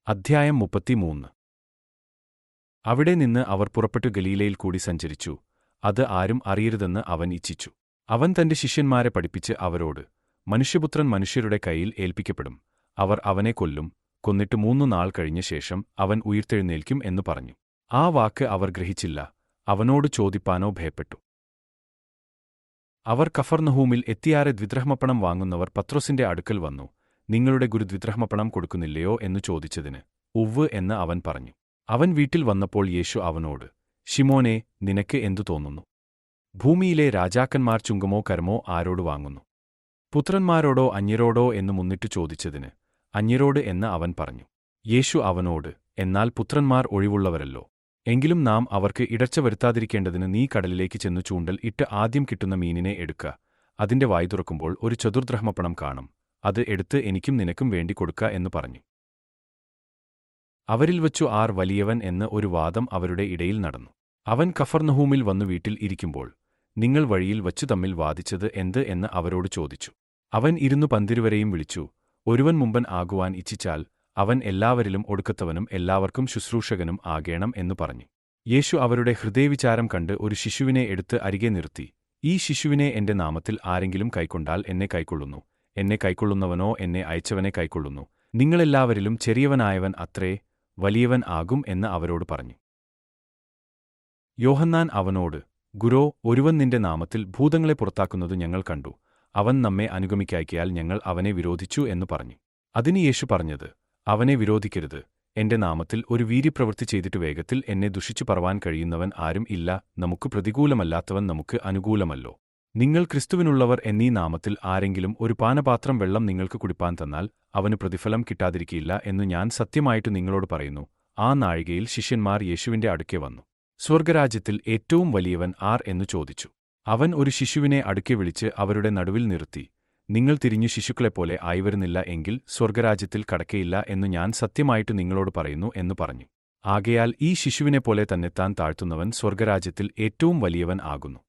അധ്യായം 33. അവിടെ നിന്ന് അവർ പുറപ്പെട്ടു ഗലീലയിൽ കൂടി സഞ്ചരിച്ചു. അത് ആരും അറിയരുതെന്ന് അവൻ ഇച്ഛിച്ചു. അവൻ തന്റെ ശിഷ്യന്മാരെ പഠിപ്പിച്ച് അവരോട്, മനുഷ്യപുത്രൻ മനുഷ്യരുടെ കയ്യിൽ ഏൽപ്പിക്കപ്പെടും. അവർ അവനെ കൊല്ലും. കൊന്നിട്ട് 3 നാൾ കഴിഞ്ഞ ശേഷം അവൻ ഉയിർത്തെഴുന്നേൽക്കും എന്നു പറഞ്ഞു. ആ വാക്ക് അവർ ഗ്രഹിച്ചില്ല. അവനോട് ചോദിപ്പാനോ ഭയപ്പെട്ടു. അവർ കഫർന്നഹൂമിൽ എത്തിയാറെ ദ്വിദ്രഹ്മപ്പണം വാങ്ങുന്നവർ പത്രോസിന്റെ അടുക്കൽ വന്നു. നിങ്ങളുടെ ഗുരു ദ്വിദ്രഹ്മപ്പണം കൊടുക്കുന്നില്ലയോ എന്നു ചോദിച്ചതിന് ഉവ്വ് എന്ന് അവൻ പറഞ്ഞു. അവൻ വീട്ടിൽ വന്നപ്പോൾ യേശു അവനോട്, ശിമോനെ, നിനക്ക് എന്തു തോന്നുന്നു? ഭൂമിയിലെ രാജാക്കന്മാർ ചുങ്കമോ കരമോ ആരോട് വാങ്ങുന്നു? പുത്രന്മാരോടോ അന്യരോടോ എന്നു മുന്നിട്ടു ചോദിച്ചതിന് അന്യരോട് എന്ന് അവൻ പറഞ്ഞു. യേശു അവനോട്, എന്നാൽ പുത്രന്മാർ ഒഴിവുള്ളവരല്ലോ. എങ്കിലും നാം അവർക്ക് ഇടർച്ച വരുത്താതിരിക്കേണ്ടതിന് നീ കടലിലേക്ക് ചെന്നു ചൂണ്ടൽ ഇട്ട് ആദ്യം കിട്ടുന്ന മീനിനെ എടുക്ക. അതിന്റെ വായ് തുറക്കുമ്പോൾ ഒരു ചതുർദ്രഹ്മപ്പണം കാണും. അത് എടുത്ത് എനിക്കും നിനക്കും വേണ്ടി കൊടുക്ക എന്നു പറഞ്ഞു. അവരിൽ വച്ചു ആർ വലിയവൻ എന്ന് ഒരു വാദം അവരുടെ ഇടയിൽ നടന്നു. അവൻ കഫർന്നഹൂമിൽ വന്നു വീട്ടിൽ ഇരിക്കുമ്പോൾ, നിങ്ങൾ വഴിയിൽ വച്ചു തമ്മിൽ വാദിച്ചത് എന്ത് എന്ന് അവരോട് ചോദിച്ചു. അവൻ ഇരുന്നു പന്തിരുവരെയും വിളിച്ചു. ഒരുവൻ മുമ്പൻ ആകുവാൻ ഇച്ഛിച്ചാൽ അവൻ എല്ലാവരിലും ഒടുക്കത്തവനും എല്ലാവർക്കും ശുശ്രൂഷകനും ആകേണം എന്നു പറഞ്ഞു. യേശു അവരുടെ ഹൃദയവിചാരം കണ്ട് ഒരു ശിശുവിനെ എടുത്ത് അരികെ നിർത്തി. ഈ ശിശുവിനെ എന്റെ നാമത്തിൽ ആരെങ്കിലും കൈക്കൊണ്ടാൽ എന്നെ കൈക്കൊള്ളുന്നു. എന്നെ കൈക്കൊള്ളുന്നവനോ എന്നെ അയച്ചവനെ കൈക്കൊള്ളുന്നു. നിങ്ങളെല്ലാവരിലും ചെറിയവനായവൻ അത്രേ വലിയവൻ ആകും എന്ന് അവരോട് പറഞ്ഞു. യോഹന്നാൻ അവനോട്, ഗുരോ, ഒരുവൻ നിന്റെ നാമത്തിൽ ഭൂതങ്ങളെ പുറത്താക്കുന്നതു ഞങ്ങൾ കണ്ടു. അവൻ നമ്മെ അനുഗമിക്കായ്കയാൽ ഞങ്ങൾ അവനെ വിരോധിച്ചു എന്നു പറഞ്ഞു. അതിന് യേശു പറഞ്ഞത്, അവനെ വിരോധിക്കരുത്. എന്റെ നാമത്തിൽ ഒരു വീര്യപ്രവൃത്തി ചെയ്തിട്ട് വേഗത്തിൽ എന്നെ ദുഷിച്ചു പറവാൻ കഴിയുന്നവൻ ആരും ഇല്ല. നമുക്ക് പ്രതികൂലമല്ലാത്തവൻ നമുക്ക് അനുകൂലമല്ലോ. നിങ്ങൾ ക്രിസ്തുവിനുള്ളവർ എന്നീ നാമത്തിൽ ആരെങ്കിലും ഒരു പാനപാത്രം വെള്ളം നിങ്ങൾക്ക് കുടിപ്പാൻ തന്നാൽ അവന് പ്രതിഫലം കിട്ടാതിരിക്കില്ല എന്നു ഞാൻ സത്യമായിട്ട് നിങ്ങളോട് പറയുന്നു. ആ നാഴികയിൽ ശിഷ്യന്മാർ യേശുവിന്റെ അടുക്കെ വന്നു. സ്വർഗരാജ്യത്തിൽ ഏറ്റവും വലിയവൻ ആർ എന്നു ചോദിച്ചു. അവൻ ഒരു ശിശുവിനെ അടുക്കെ വിളിച്ച് അവരുടെ നടുവിൽ നിർത്തി. നിങ്ങൾ തിരിഞ്ഞു ശിശുക്കളെപ്പോലെ ആയിവരുന്നില്ല എങ്കിൽ സ്വർഗരാജ്യത്തിൽ കടക്കയില്ല എന്നു ഞാൻ സത്യമായിട്ട് നിങ്ങളോട് പറയുന്നു എന്നു പറഞ്ഞു. ആകയാൽ ഈ ശിശുവിനെപ്പോലെ തന്നെത്താൻ താഴ്ത്തുന്നവൻ സ്വർഗരാജ്യത്തിൽ ഏറ്റവും വലിയവൻ ആകുന്നു.